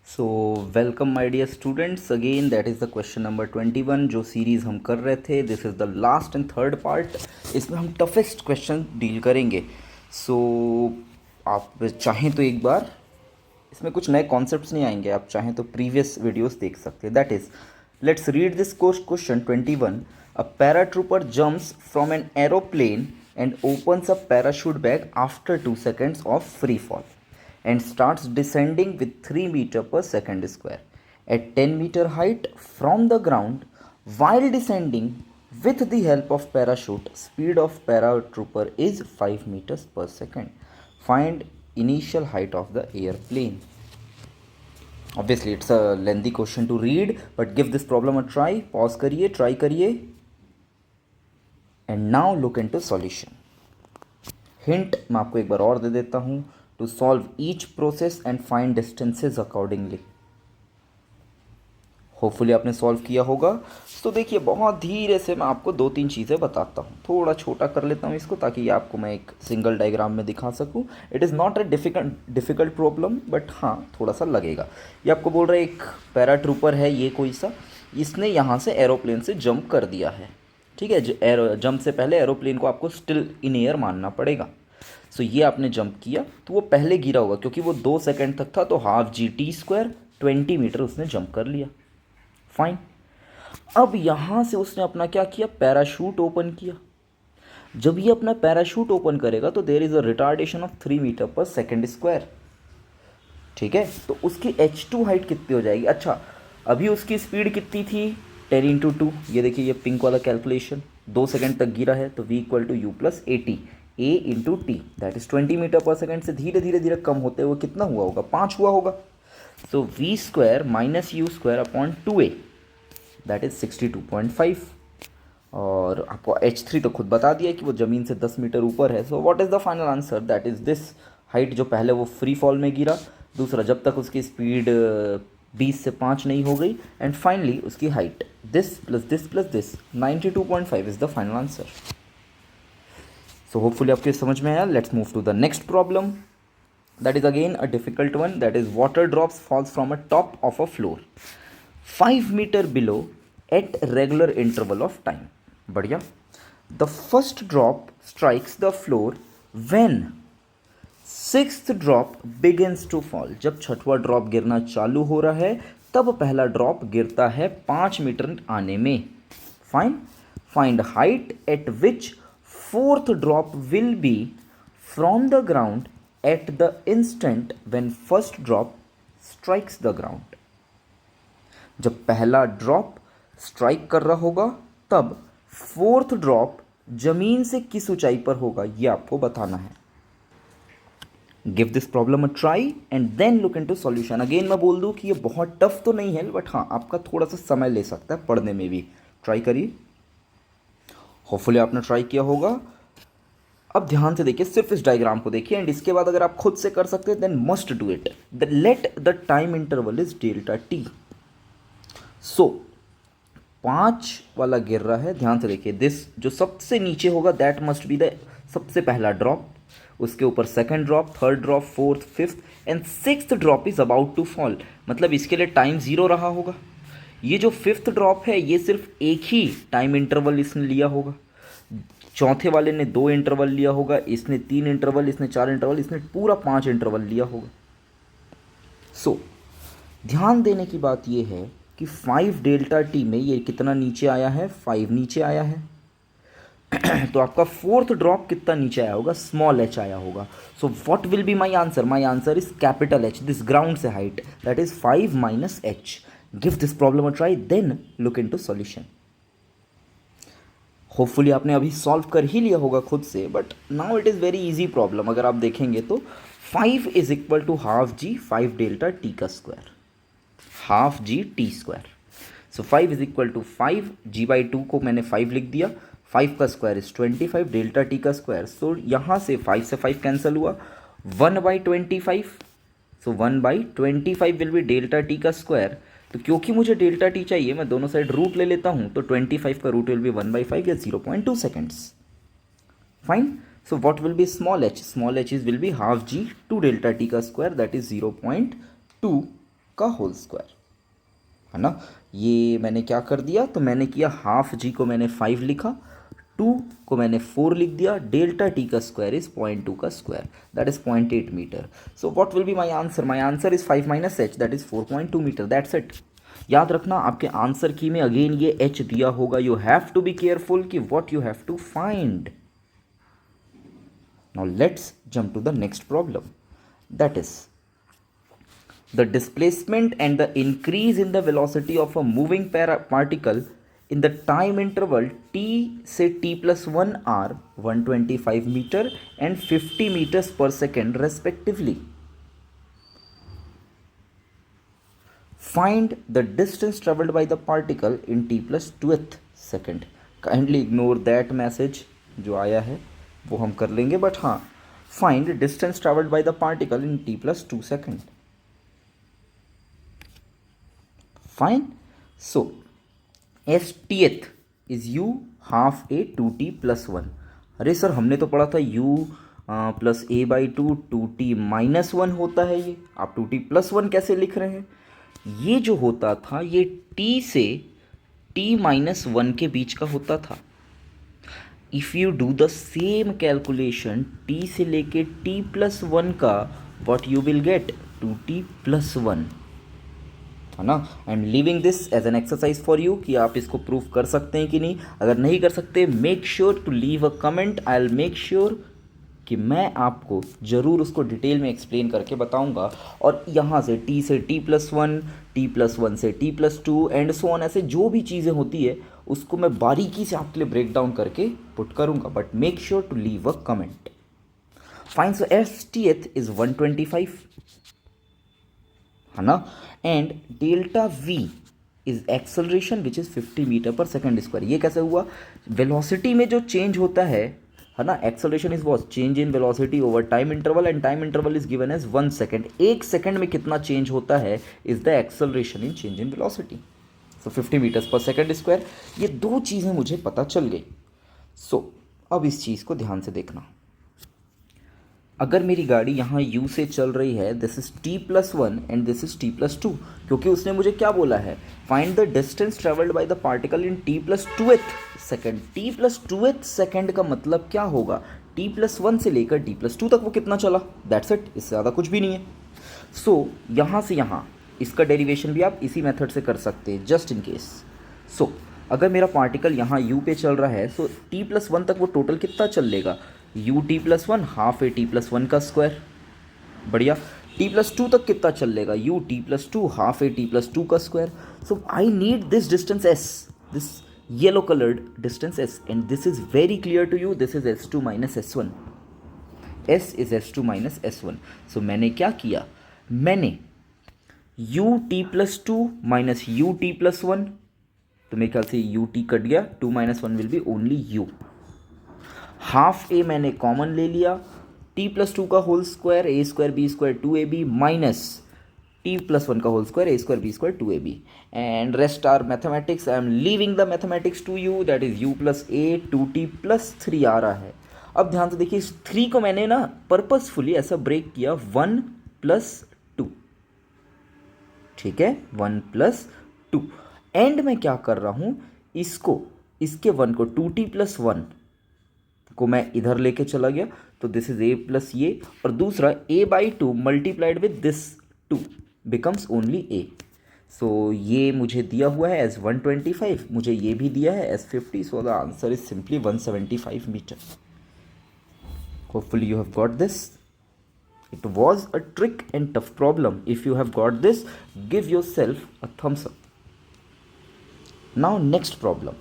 So welcome my dear students again, that is the question number 21 जो series हम कर रहे थे। This is the last and third part. इसमें हम टफेस्ट क्वेश्चन डील करेंगे। सो आप चाहें तो एक बार, इसमें कुछ नए कॉन्सेप्ट्स नहीं आएंगे, आप चाहें तो प्रीवियस वीडियोस देख सकते हैं। That is, let's read this question 21। A paratrooper jumps from an aeroplane and opens a parachute bag after 2 seconds of free fall and starts descending with 3 meter per second square at 10-meter height from the ground. While descending with the help of parachute, speed of paratrooper is 5 meters per second. Find initial height of the airplane. Obviously it's a lengthy question to read, but give this problem a try. Pause करिए, try करिए, and now look into solution. Hint मैं आपको एक बार और दे देता हूँ, to solve each process and find distances accordingly. Hopefully आपने सॉल्व किया होगा। तो देखिए, बहुत धीरे से मैं आपको दो तीन चीज़ें बताता हूँ। थोड़ा छोटा कर लेता हूँ इसको ताकि ये आपको मैं एक सिंगल डायग्राम में दिखा सकूँ। It is not a difficult problem, but हाँ थोड़ा सा लगेगा। ये आपको बोल रहा है एक पैराट्रूपर है ये कोई सा, इसने यहाँ से एरोप्लेन से जंप कर दिया है। ठीक है, जंप से पहले एरोप्लेन को आपको स्टिल इन एयर मानना पड़ेगा। सो ये आपने जंप किया तो वो पहले गिरा होगा क्योंकि वो 2 सेकंड तक था, तो half g T square 20 metre उसने जंप कर लिया। फाइन। अब यहाँ से उसने अपना क्या किया, पैराशूट ओपन किया। जब ये अपना पैराशूट ओपन करेगा तो there is a retardation of 3 metre पर सेकेंड स्क्वायर। ठीक है, तो उसकी H2 हाइट कितनी हो जाएगी। अच्छा, अभी उसकी स्पीड कितनी थी, 10 इंटू 2। ये देखिए, ये पिंक वाला कैलकुलेशन, 2 सेकंड तक गिरा है तो v equal to u plus a T, a into T, that is 20 metre पर सेकेंड से धीरे धीरे धीरे कम होते हुए कितना हुआ होगा, 5 हुआ होगा। So v square minus u square upon 2a, that is 62.5। और आपको H3 तो खुद बता दिया कि वो ज़मीन से 10 मीटर ऊपर है। So what is the final answer, that is this height. जो पहले वो फ्री फॉल में गिरा, दूसरा जब तक उसकी स्पीड 20 से 5 नहीं हो गई, एंड फाइनली उसकी height this plus this 92.5 is the final answer. So hopefully आपके समझ में आया। Let's move to the next problem, that is again a difficult one. That is water drops falls from a top of a floor 5 metre below at regular interval of time. बढ़िया। The first drop strikes the floor when sixth drop begins to fall. जब छठवां drop गिरना चालू हो रहा है तब पहला ड्रॉप गिरता है 5 मीटर आने में। Fine. Find height eight which fourth drop will be from the ground at the instant when first drop strikes the ground. जब पहला ड्रॉप स्ट्राइक कर रहा होगा तब फोर्थ ड्रॉप जमीन से किस ऊंचाई पर होगा, यह आपको बताना है। Give this problem a try and then look into solution. Again मैं बोल दूं कि ये बहुत टफ तो नहीं है, बट हाँ आपका थोड़ा सा समय ले सकता है पढ़ने में भी। ट्राई करिए, होपफुली आपने ट्राई किया होगा। अब ध्यान से देखिए, सिर्फ इस डायग्राम को देखिए, एंड इसके बाद अगर आप खुद से कर सकते हैं then must do it. Let the time interval is delta t. So 5 वाला गिर रहा है, ध्यान से देखिए। दिस जो सबसे नीचे होगा दैट मस्ट बी द सबसे पहला ड्रॉप, उसके ऊपर second drop, third drop, fourth, fifth and sixth drop is about to fall. मतलब इसके लिए टाइम 0 रहा होगा। ये जो फिफ्थ ड्रॉप है ये सिर्फ एक ही टाइम इंटरवल इसने लिया होगा। चौथे वाले ने 2 इंटरवल लिया होगा, इसने 3 इंटरवल, इसने 4 इंटरवल, इसने पूरा 5 इंटरवल लिया होगा। सो ध्यान देने की बात यह है कि 5 डेल्टा टी में ये कितना नीचे आया है, 5 नीचे आया है। तो आपका फोर्थ ड्रॉप कितना नीचे आया होगा, स्मॉल h आया होगा। So what will be my answer, my answer is capital H, this ground से height, that is 5 minus h। Give this problem a try then look into solution. Hopefully आपने अभी solve कर ही लिया होगा खुद से, but now it is very easy problem. अगर आप देखेंगे तो 5 is equal to half g 5 delta T का square, half g T square. So 5 is equal to 5 g by 2 को मैंने 5 लिख दिया, 5 का स्क्वायर इज 25 डेल्टा टी का स्क्वायर। सो यहाँ से 5 से 5 कैंसिल हुआ, 1/25। So 1/25 will be delta T का स्क्वायर। तो क्योंकि मुझे डेल्टा टी चाहिए मैं दोनों साइड रूट ले लेता हूँ, तो 25 का रूट विल बी 1/5 या 0.2 seconds. Fine. So what will be small h, small h is will be half g 2 delta T का स्क्वायर, दैट इज 0.2 का होल स्क्वायर, है ना। ये मैंने क्या कर दिया, तो मैंने किया हाफ जी को मैंने 5 लिखा, 2 को मैंने 4 लिख दिया, डेल्टा टी का स्क्वायर इज 0.2 का square, that is 0.8 metre. So what will be my answer, my answer is 5 minus H, that is 4.2 metre, that's it. याद रखना आपके आंसर की में अगेन ये एच दिया होगा, you have to be careful कि what you have to find. Now let's jump to the next problem, that is the displacement and the increase in the velocity of a moving particle in the time interval t say t plus 1 are 125 meter and 50 meters per second respectively. Find the distance traveled by the particle in t plus 2th second. Kindly ignore that message जो आया है वो हम कर लेंगे, but हाँ, find distance traveled by the particle in t plus 2 second. Fine. So STth is u half a 2t plus 1. अरे sir हमने तो पढ़ा था u plus A by 2t minus 1 होता है, ये आप 2t प्लस 1 कैसे लिख रहे हैं। ये जो होता था ये t से t माइनस 1 के बीच का होता था। If you do the same calculation t से लेके t प्लस 1 का, what you will get 2t plus 1, है ना। I am leaving this as an exercise for you कि आप इसको प्रूव कर सकते हैं कि नहीं। अगर नहीं कर सकते, make sure to leave a comment, I will make sure कि मैं आपको ज़रूर उसको डिटेल में एक्सप्लेन करके बताऊंगा। और यहाँ से t से t प्लस 1, t प्लस 1 से t plus 2 and so on, ऐसे जो भी चीज़ें होती है उसको मैं बारीकी से आपके लिए ब्रेक डाउन करके पुट करूँगा, but make sure to leave a comment. Fine, so STth is 125, है ना, and delta v is acceleration which is 50 metre पर सेकेंड स्क्वायर। ये कैसे हुआ, वेलोसिटी में जो चेंज होता है ना, acceleration is what change in velocity over time interval and time interval is given as 1 second. 1 second में कितना चेंज होता है is the acceleration in change in velocity. So 50 metres per second square, ये दो चीज़ें मुझे पता चल गई। सो अब इस चीज़ को ध्यान से देखना, अगर मेरी गाड़ी यहाँ u से चल रही है, this is t plus 1 and this is t plus 2, क्योंकि उसने मुझे क्या बोला है, find the distance travelled by the particle in t plus 2th second. t plus 2th second का मतलब क्या होगा, t प्लस 1 से लेकर t प्लस 2 तक वो कितना चला, दैट्स इट, इससे ज़्यादा कुछ भी नहीं है। सो यहाँ से यहाँ इसका डेरिवेशन भी आप इसी मेथड से कर सकते हैं, जस्ट इन केस। सो अगर मेरा पार्टिकल यहाँ u पे चल रहा है, सो t प्लस 1 तक वो टोटल कितना चल लेगा, u t plus 1 half a T plus 1 का स्क्वायर, बढ़िया। t प्लस 2 तक कितना चल लेगा, u t plus 2 half a T plus 2 का square. So I need this distance s, this yellow coloured distance s, and this is very clear to you, this is s2 minus s1, s is s2 minus s1। So मैंने क्या किया, मैंने u t plus 2 minus u t plus 1, तो मेरे ख्याल से u t कट गया, 2 minus 1 will be only u, half a मैंने कॉमन ले लिया, t प्लस 2 का whole square a square b square 2ab minus t plus 1 का whole square a square b square 2ab, and rest are mathematics. I am leaving the mathematics to you, that is u plus a 2t plus 3 आ रहा है। अब ध्यान से देखिए, इस 3 को मैंने ना पर्पसफुली ऐसा ब्रेक किया 1 प्लस 2, ठीक है, 1 प्लस 2, एंड मैं क्या कर रहा हूँ, इसको इसके 1 को 2t प्लस 1 को मैं इधर लेके चला गया, तो दिस इज a प्लस ये, और दूसरा a by 2 multiplied with this 2 becomes only a। सो ये मुझे दिया हुआ है एज 125, मुझे ये भी दिया है as 50, so the answer is simply 175 metre. Hopefully you have got this. It was a trick and tough problem. If you have got this, give yourself a thumbs up. Now next problem,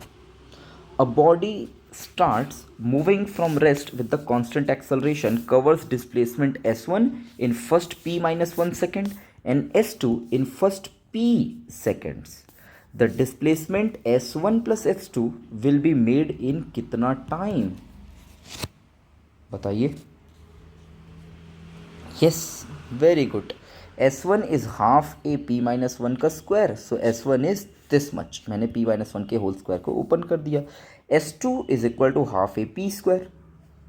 a body starts moving from rest with the constant acceleration, covers displacement s1 in first p minus 1 second and s2 in first p seconds. The displacement s1 plus s2 will be made in कितना time, बताइए। yes, very good, s1 is half a p minus 1 का square, so s1 is this much, मैंने p minus 1 के whole square को open कर दिया। s2 is equal to half a p square,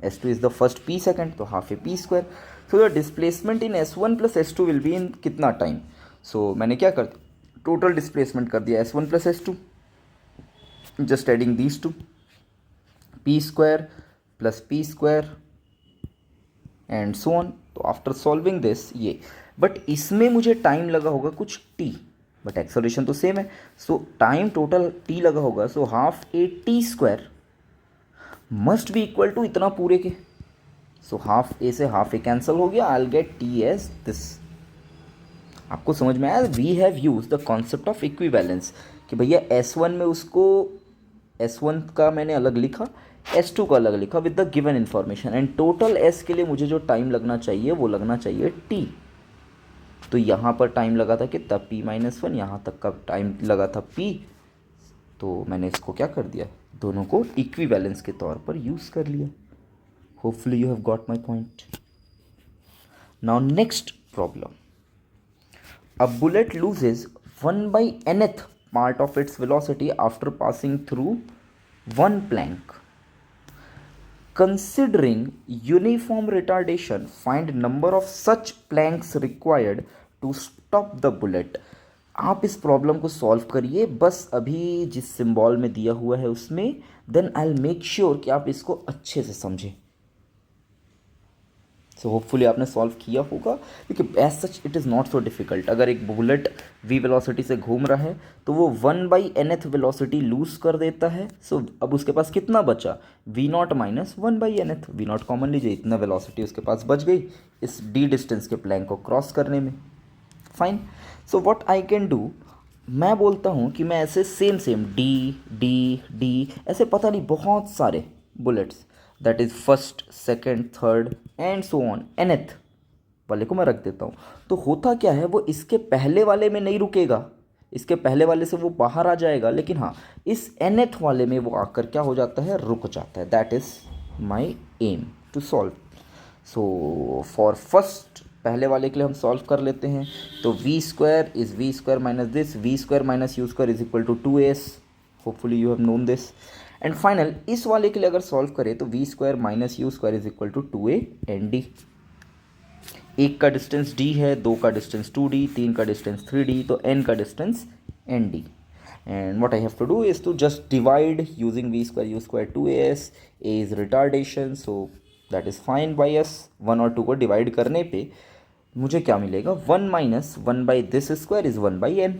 s2 is the first p second, तो half a p square. So the displacement in s1 plus s2 will be in कितना time, सो मैंने क्या कर total displacement कर दिया S1 plus S2, just adding these two, p square plus p square and so on. तो after solving this ये, but इसमें मुझे टाइम लगा होगा कुछ टी, बट एक्सेलरेशन तो सेम है, सो टाइम टोटल टी लगा होगा, so half a t square must be equal to इतना पूरे के, सो हाफ ए से हाफ ए कैंसिल हो गया, I will get t as this. आपको समझ में आया? We have use the concept of equivalence कि भैया S1 में उसको S1 का मैंने अलग लिखा, S2 का अलग लिखा with the given information, and total S के लिए मुझे जो टाइम लगना चाहिए वो लगना चाहिए T। तो यहाँ पर टाइम लगा था कितना P-1, यहाँ तक का टाइम लगा था P, तो मैंने इसको क्या कर दिया, दोनों को इक्विवेलेंस के तौर पर यूज़ कर लिया। Hopefully you have got my point. Now next problem, a bullet loses 1/nth part of its velocity after passing through one plank. Considering uniform retardation, find number of such planks required to stop the bullet. आप इस problem को solve करिए बस अभी जिस symbol में दिया हुआ है उसमें, then I will make sure कि आप इसको अच्छे से समझें। सो होपफुली आपने सॉल्व किया होगा, क्योंकि as such it is not so difficult. अगर एक बुलेट v वेलोसिटी से घूम रहा है तो वो 1/nth वेलोसिटी लूज कर देता है। सो अब उसके पास कितना बचा, v0 minus 1/nth, v0 common लीजिए, इतना वेलोसिटी उसके पास बच गई इस d डिस्टेंस के प्लैंक को क्रॉस करने में। Fine, so what I can do, मैं बोलता हूँ कि मैं ऐसे सेम डी ऐसे पता नहीं बहुत सारे bullets, that is first, second, third and so on, nth वाले को मैं रख देता हूँ। तो होता क्या है, वो इसके पहले वाले में नहीं रुकेगा, इसके पहले वाले से वो बाहर आ जाएगा, लेकिन हाँ इस nth वाले में वो आकर क्या हो जाता है, रुक जाता है। That is my aim to solve. So for first पहले वाले के लिए हम सॉल्व कर लेते हैं। तो v square is v square minus this, v square minus u square is equal to 2s। Hopefully you have known this. And final इस वाले के लिए अगर सॉल्व करें तो v square minus u square is equal to 2a and d. एक का distance d है, दो का डिस्टेंस 2d, तीन का डिस्टेंस 3d, तो n का distance nd। And what I have to do is to just divide using v square u square 2as, a is retardation, so that is fine by us. 1 और 2 को divide करने पे मुझे क्या मिलेगा, 1 minus 1/this square is 1/n,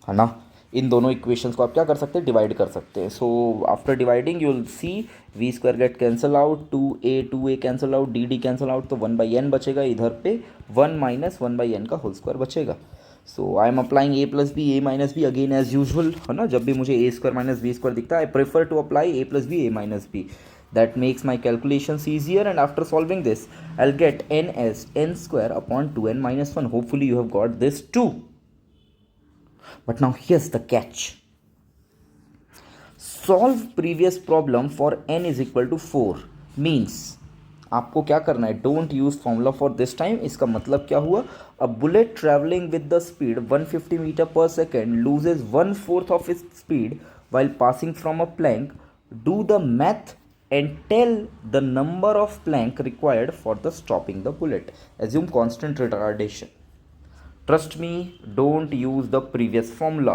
है ना। इन दोनों इक्वेशंस को आप क्या कर सकते हैं, डिवाइड कर सकते हैं। So after dividing you will see v square get cancel out, 2a cancel out, d cancel out, तो 1/n बचेगा, इधर पे 1 माइनस 1/n का होल स्क्वायर बचेगा। So I am applying a plus b, a minus b again as usual, है ना। जब भी मुझे a square minus b square दिखता है I prefer to apply a plus b, a minus b. That makes my calculations easier, and after solving this I'll get n as n square upon 2n minus 1. Hopefully you have got this too. But now here's the catch. Solve previous problem for n is equal to 4 means आपको क्या करना है, don't use formula for this time. इसका मतलब क्या हुआ, a bullet travelling with the speed 150 metre पर second loses 1/4 of its speed while passing from a plank. Do the math and tell the number of plank required for the stopping the bullet. Assume constant retardation. Trust me, don't use the previous formula.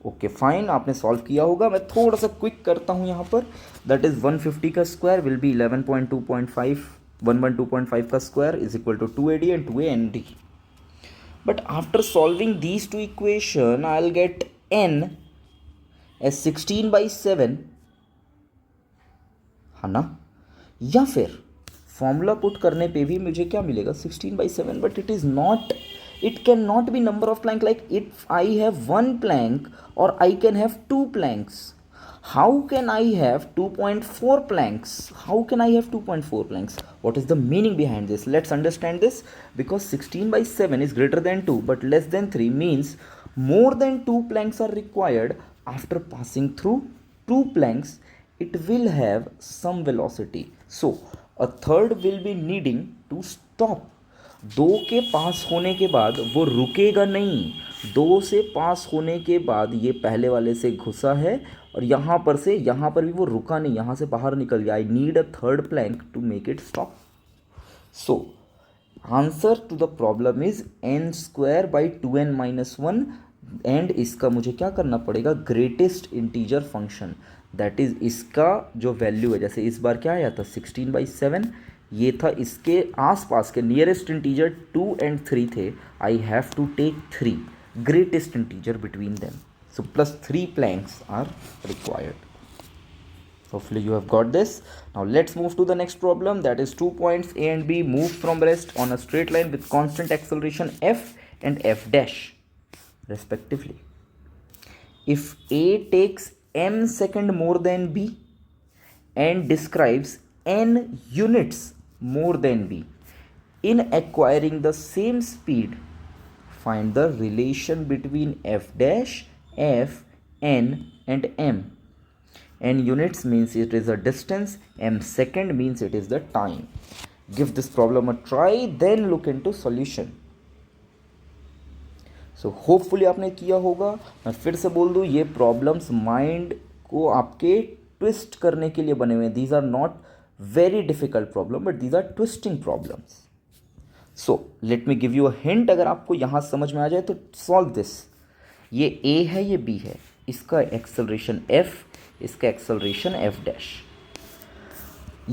Okay fine, आपने solve किया होगा। मैं थोड़ा सा quick करता हूँ यहाँ पर। दैट इज 150 का स्क्वायर विल बी 11.2.5, 112.5 का square is equal to 2ad and 2a nd. But after solving these two equation I'll get n as 16/7, है ना। या फिर फॉर्मूला पुट करने पे भी मुझे क्या मिलेगा, 16/7, but it is not, it cannot be number of plank. Like if I have one plank or I can have two planks, how can I have 2.4 planks? How can I have 2.4 planks? What is the meaning behind this? Let's understand this. Because 16/7 is greater than 2 but less than 3 means more than 2 planks are required. After passing through 2 planks it will have some velocity, so a third will be needing to stop. 2 के पास होने के बाद वो रुकेगा नहीं, 2 से पास होने के बाद ये पहले वाले से घुसा है और यहाँ पर से यहाँ पर भी वो रुका नहीं, यहाँ से बाहर निकल गया। I need a third plank to make it stop. So answer to the problem is n² / 2n - 1 and इसका मुझे क्या करना पड़ेगा, greatest integer function, that is इसका जो वैल्यू है, जैसे इस बार क्या आया था 16/7, ये था इसके आसपास के नियरेस्ट इंटीजर 2 and 3 थे, I have to take 3 greatest integer between them, so +3 planks are required. Hopefully you have got this. Now let's move to the next problem, that is 2 points A and B move from rest on a straight line with constant acceleration f and f dash respectively. If A takes m second more than B and describes n units more than B, in acquiring the same speed, find the relation between f dash, f, n and m. n units means it is a distance, m second means it is the time. Give this problem a try, then look into solution. So hopefully आपने किया होगा. मैं फिर से बोल दूँ, ये problems mind को आपके ट्विस्ट करने के लिए बने हुए हैं. These are not very difficult problem, but these are twisting problems. So let me give you a hint, अगर आपको यहाँ समझ में आ जाए तो सॉल्व दिस. ये A है, ये B है, इसका एक्सेलरेशन f, इसका एक्सेलरेशन f डैश.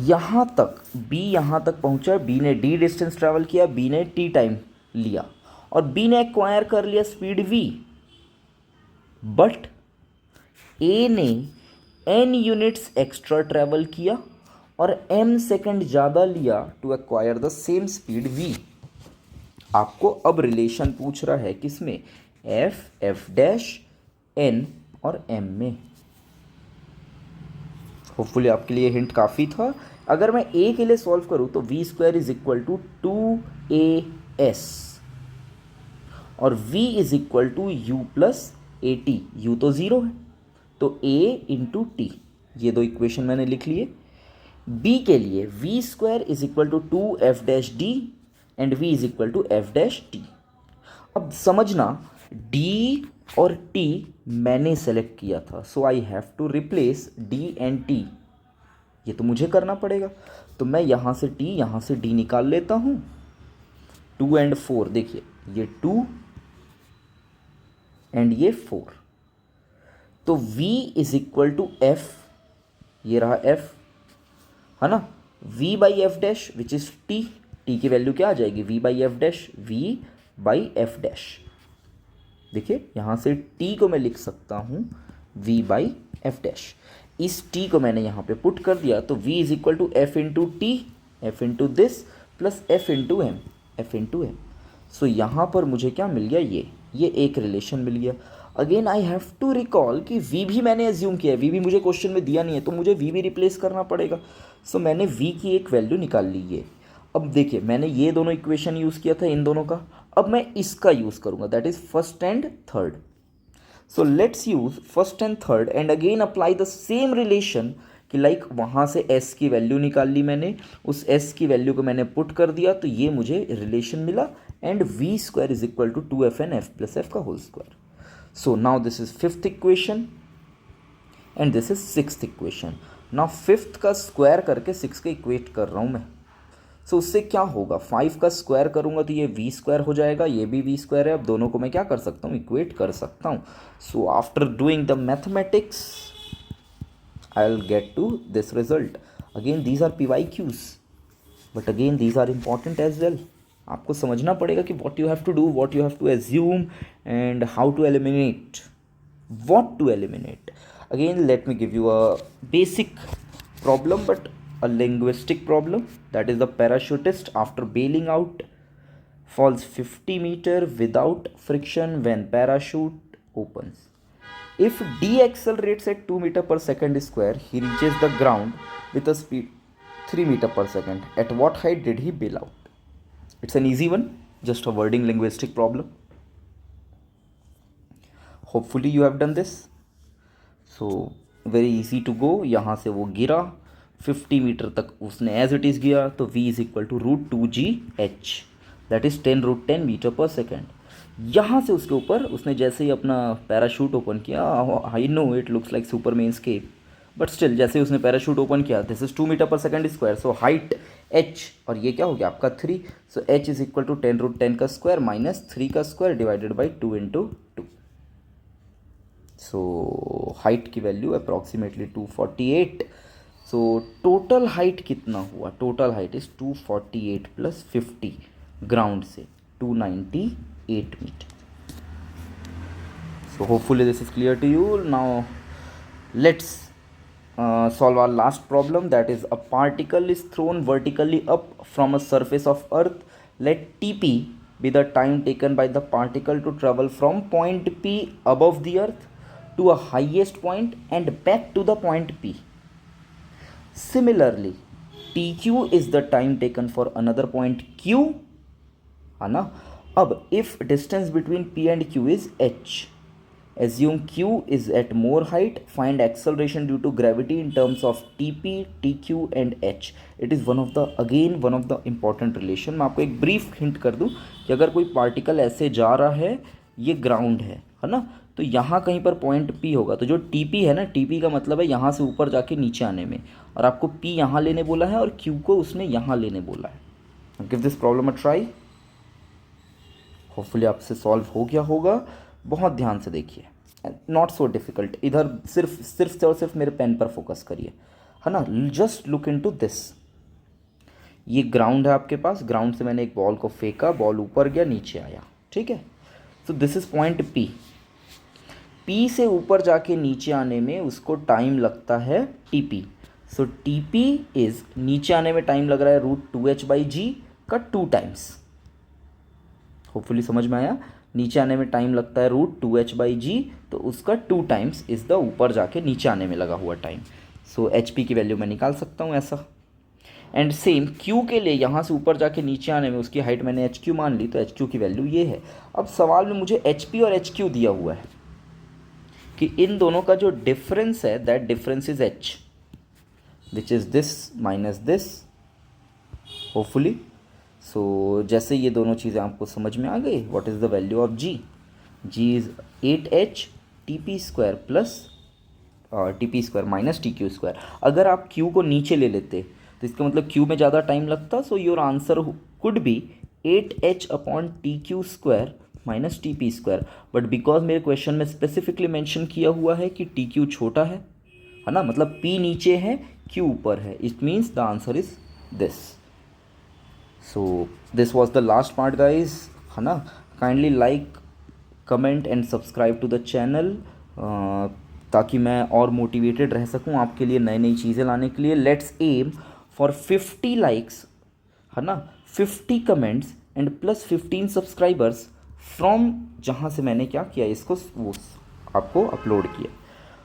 यहाँ तक B यहाँ तक पहुँचा, B ने d डिस्टेंस ट्रैवल किया, B ने t टाइम लिया और B ने एक्वायर कर लिया स्पीड v, बट A ने n यूनिट्स एक्स्ट्रा ट्रैवल किया और m सेकेंड ज़्यादा लिया to acquire the same speed v. आपको अब रिलेशन पूछ रहा है किसमें, f, f डैश, n और m में. होपफुली आपके लिए हिंट काफ़ी था. अगर मैं a के लिए सॉल्व करूं तो v² = 2as और v = u + at. u तो 0 है, तो a × t, ये दो इक्वेशन मैंने लिख लिए. b के लिए v² = 2f dash d and v = f dash t. अब समझना, d और t मैंने सेलेक्ट किया था, so I have to replace d and t. ये तो मुझे करना पड़ेगा, तो मैं यहाँ से t, यहाँ से d निकाल लेता हूँ. 2 and 4, देखिए ये 2 एंड ये 4, तो v = f, ये रहा f, है ना. v/f dash which is t, t की वैल्यू क्या आ जाएगी, v/f डैश, v/f डैश. देखिए यहाँ से t को मैं लिख सकता हूँ v/f डैश. इस t को मैंने यहाँ पे पुट कर दिया, तो v = f × t, f × this plus f × m, f × m. सो यहाँ पर मुझे क्या मिल गया, ये एक रिलेशन मिल गया. Again I have to recall कि v भी मैंने एज्यूम किया है, v भी मुझे क्वेश्चन में दिया नहीं है, तो मुझे v भी रिप्लेस करना पड़ेगा. सो मैंने v की एक वैल्यू निकाल ली है. अब देखिए मैंने ये दोनों इक्वेशन यूज़ किया था इन दोनों का, अब मैं इसका यूज़ करूँगा, that is first and third. So let's use first and third and again apply the same relation कि लाइक वहाँ से s की वैल्यू निकाल ली मैंने, उस s की वैल्यू को मैंने पुट कर दिया, तो ये मुझे रिलेशन मिला and v² = 2fn f + f का whole square. So now this is fifth equation and this is sixth equation. Now fifth का स्क्वायर करके 6 के इक्वेट कर रहा हूँ मैं. सो उससे क्या होगा, 5 का स्क्वायर करूँगा तो ये v² हो जाएगा, ये भी v² है. अब दोनों को मैं क्या कर सकता हूँ, इक्वेट कर सकता हूँ. So after doing the mathematics I will get to this result. Again these are PYQs, but again these are important as well. आपको समझना पड़ेगा कि what you have to do, what you have to assume and how to eliminate, what to eliminate. Again let me give you a basic problem, but a linguistic problem, that is the parachutist after bailing out falls 50 meters without friction when parachute opens. If d accelerates at 2 meters per second square, he reaches the ground with a speed 3 meters per second. At what height did he bail out? It's an easy one, just a wording linguistic problem. Hopefully you have done this. So very easy to go. यहाँ से वो गिरा 50 metre तक उसने as it is गया, तो v = √2gh, that is 10√10 metre पर second. यहाँ से उसके ऊपर उसने जैसे ही अपना पैराशूट ओपन किया, I know it looks like superman escape, but still जैसे उसने पैराशूट ओपन किया, दिस इज 2 मीटर पर second square, so height h और ये क्या हो गया आपका 3, so h is equal to 10√10 का स्क्वायर माइनस 3 का स्क्वायर divided by 2 into 2। So height की value approximately 248। So total height कितना हुआ, total height is 248 plus 50 ground से 298 metre. So hopefully this is clear to you. Now let's solve our last problem, that is a particle is thrown vertically up from a surface of earth. Let TP be the time taken by the particle to travel from point P above the earth to a highest point and back to the point P. Similarly, TQ is the time taken for another point Q, है ना। अब if distance between P and Q is h, assume Q is at more height, find acceleration due to gravity in terms of TP, TQ and H. It is one of the important relation. मैं आपको एक brief hint कर दूं कि अगर कोई particle ऐसे जा रहा है, ये ग्राउंड है ना, तो यहाँ कहीं पर पॉइंट P होगा, तो जो TP है ना, TP का मतलब है यहाँ से ऊपर जाके नीचे आने में, और आपको P यहाँ लेने बोला है और Q को उसने यहाँ लेने बोला है। Give this problem a try, hopefully आपसे सॉल्व हो गया होगा। बहुत ध्यान से देखिए, नॉट सो डिफ़िकल्ट, इधर सिर्फ और सिर्फ मेरे पेन पर फोकस करिए, है ना। जस्ट लुक इनटू दिस, ये ग्राउंड है आपके पास, ग्राउंड से मैंने एक बॉल को फेंका, बॉल ऊपर गया नीचे आया, ठीक है। So this is point P, P से ऊपर जाके नीचे आने में उसको टाइम लगता है TP। सो TP इज, नीचे आने में टाइम लग रहा है √2h/g का 2 टाइम्स, होपफुली समझ में आया। नीचे आने में टाइम लगता है √2h/g, तो उसका 2 टाइम्स इज़ द ऊपर जाके नीचे आने में लगा हुआ टाइम। सो HP की वैल्यू मैं निकाल सकता हूँ ऐसा। एंड सेम Q के लिए, यहाँ से ऊपर जाके नीचे आने में उसकी हाइट मैंने HQ मान ली, तो HQ की वैल्यू ये है। अब सवाल में मुझे HP और HQ दिया हुआ है कि इन दोनों का जो डिफरेंस है, that difference is h, which is this minus this, hopefully. So जैसे ये दोनों चीज़ें आपको समझ में आ गई, what is the value of G? G is 8h TP square plus TP square minus TQ square. अगर आप Q को नीचे ले लेते तो इसका मतलब Q में ज़्यादा टाइम लगता, so your answer could be 8h upon TQ square minus TP square. But because मेरे क्वेश्चन में स्पेसिफिकली मेंशन किया हुआ है कि TQ छोटा है ना, मतलब P नीचे है Q ऊपर है, it means the answer is this. So this was the last part guys, है ना। Kindly like, comment and subscribe to the channel ताकि मैं और मोटिवेटेड रह सकूँ आपके लिए नई नई चीज़ें लाने के लिए। लेट्स एम फॉर 50 लाइक्स, है ना, 50 comments and plus 15 subscribers from जहाँ से मैंने क्या किया, इसको वो आपको अपलोड किया।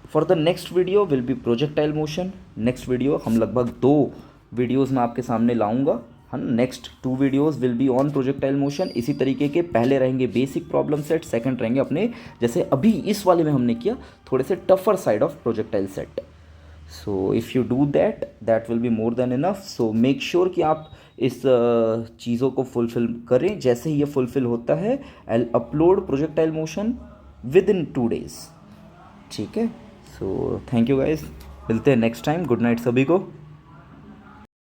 For the next video will be projectile motion. Next video हम लगभग 2 वीडियोज़ में आपके सामने लाऊंगा, हाँ। Next 2 videos will be on projectile motion. इसी तरीके के पहले रहेंगे बेसिक प्रॉब्लम सेट, सेकंड रहेंगे अपने जैसे अभी इस वाले में हमने किया थोड़े से tougher side of projectile set. So if you do that will be more than enough. So make sure कि आप इस चीज़ों को फुलफ़िल करें। जैसे ही ये फुलफ़िल होता है, I will upload projectile motion with in 2 days, ठीक है। सो थैंक यू गाइज, मिलते हैं नेक्स्ट टाइम। गुड नाइट सभी को।